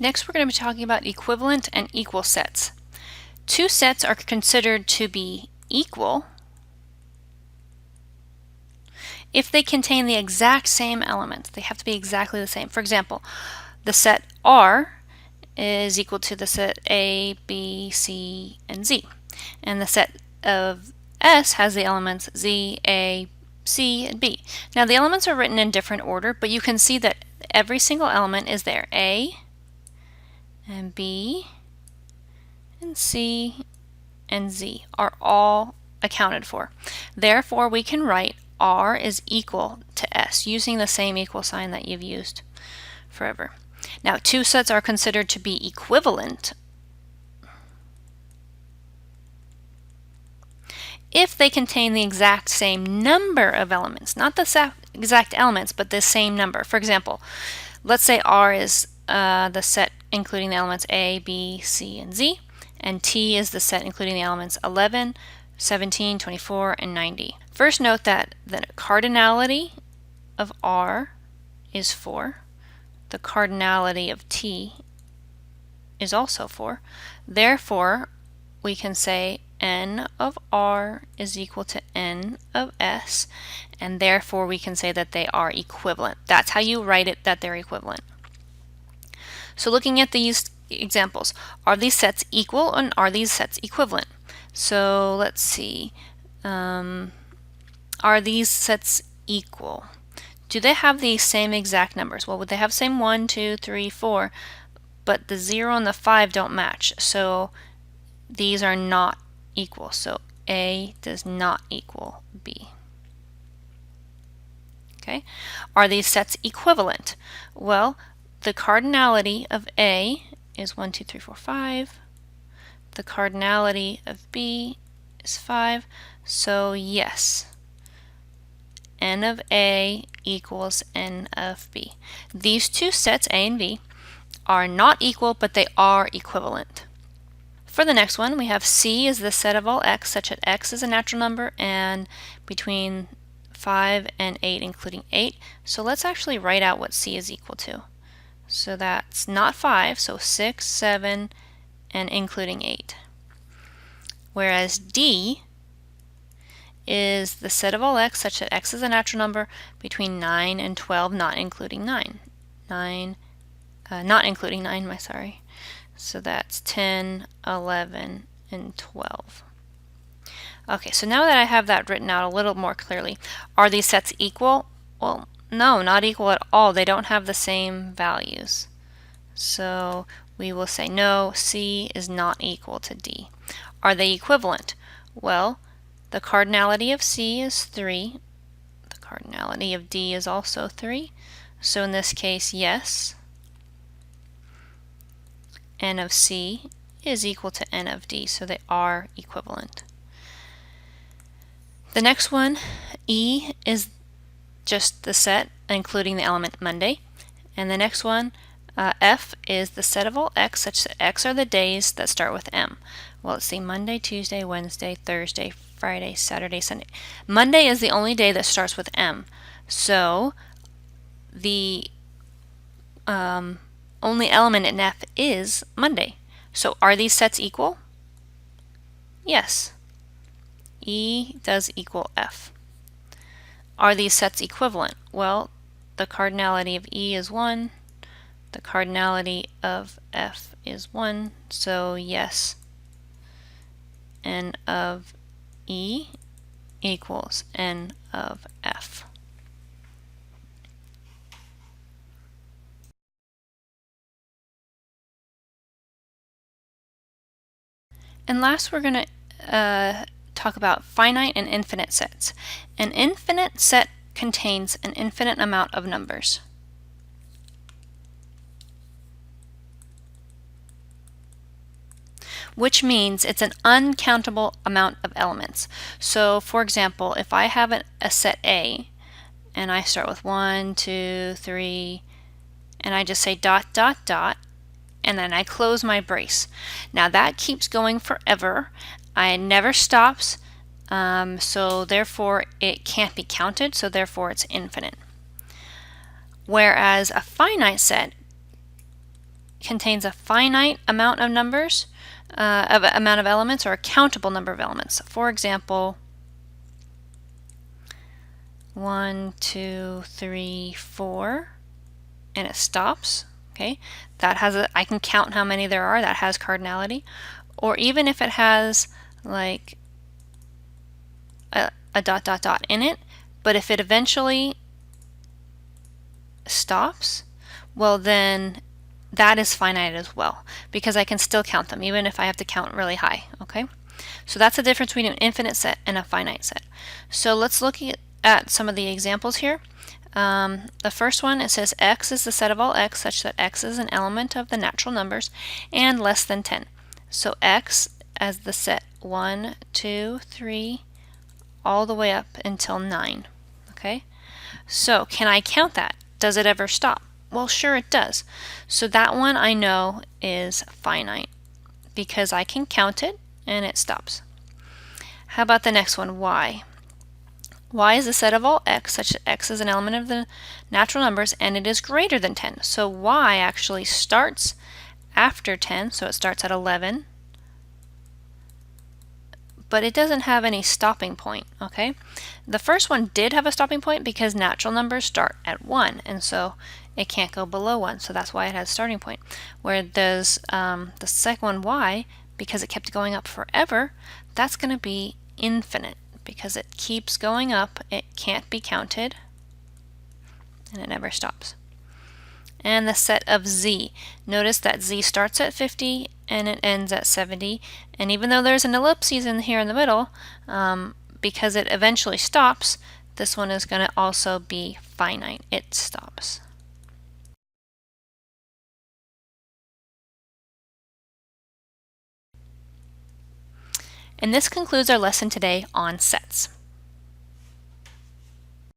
Next, we're going to be talking about equivalent and equal sets. Two sets are considered to be equal if they contain the exact same elements. They have to be exactly the same. For example, the set R is equal to the set A, B, C, and Z. And the set of S has the elements Z, A, C, and B. Now the elements are written in different order, but you can see that every single element is there. A and B and C and Z are all accounted for. Therefore, we can write R is equal to S using the same equal sign that you've used forever. Now, two sets are considered to be equivalent if they contain the exact same number of elements, not the exact elements, but the same number. For example, let's say R is the set including the elements A, B, C, and Z, and T is the set including the elements 11, 17, 24, and 90. First, note that the cardinality of R is 4. The cardinality of T is also 4. Therefore, we can say n of R is equal to n of S, and therefore we can say that they are equivalent. That's how you write it, that they're equivalent. So looking at these examples, are these sets equal and are these sets equivalent? So let's see. Are these sets equal? Do they have the same exact numbers? Well, would they have same 1, 2, 3, 4, but the 0 and the 5 don't match. So these are not equal. So A does not equal B. Okay. Are these sets equivalent? Well, the cardinality of A is 1, 2, 3, 4, 5. The cardinality of B is 5. So yes, n of A equals n of B. These two sets, A and B, are not equal, but they are equivalent. For the next one, we have C is the set of all x such that x is a natural number and between 5 and 8, including 8. So let's actually write out what C is equal to. So that's not 5, so 6, 7, and including 8. Whereas D is the set of all x such that x is a natural number between 9 and 12, not including 9. Not including 9, sorry. So that's 10, 11, and 12. Okay, so now that I have that written out a little more clearly, are these sets equal? Well, no, not equal at all. They don't have the same values. So we will say no, C is not equal to D. Are they equivalent? Well, the cardinality of C is 3. The cardinality of D is also 3. So in this case, yes, n of C is equal to n of D, so they are equivalent. The next one, E, is just the set including the element Monday. And the next one, F, is the set of all x such that x are the days that start with M. Well, let's see, Monday, Tuesday, Wednesday, Thursday, Friday, Saturday, Sunday. Monday is the only day that starts with M. So the only element in F is Monday. So are these sets equal? Yes. E does equal F. Are these sets equivalent? Well, the cardinality of E is 1. The cardinality of F is 1. So yes, n of E equals n of F. And last, we're going to talk about finite and infinite sets. An infinite set contains an infinite amount of numbers. Which means it's an uncountable amount of elements. So for example, if I have a set A and I start with 1, 2, 3, and I just say dot, dot, dot, and then I close my brace. Now that keeps going forever. It never stops, so therefore it can't be counted, so therefore it's infinite. Whereas a finite set contains a finite amount of numbers, amount of elements, or a countable number of elements. For example, 1, 2, 3, 4, and it stops. Okay, that has I can count how many there are. That has cardinality. Or even if it has like a dot dot dot in it, but if it eventually stops, well then that is finite as well, because I can still count them even if I have to count really high. Okay, so that's the difference between an infinite set and a finite set. So let's look at some of the examples here. The first one, it says x is the set of all x such that x is an element of the natural numbers and less than 10. So x as the set 1, 2, 3, all the way up until 9. Okay, so can I count that? Does it ever stop? Well, sure it does. So that one I know is finite because I can count it and it stops. How about the next one, y? Y is the set of all x such that x is an element of the natural numbers and it is greater than 10. So y actually starts after 10, so it starts at 11, but it doesn't have any stopping point. Okay, the first one did have a stopping point because natural numbers start at 1, and so it can't go below 1, so that's why it has a starting point. Where does the second one, y, because it kept going up forever, that's going to be infinite because it keeps going up, it can't be counted, and it never stops. And the set of z. Notice that z starts at 50 and it ends at 70. And even though there's an ellipses in here in the middle, because it eventually stops, this one is going to also be finite. It stops. And this concludes our lesson today on sets.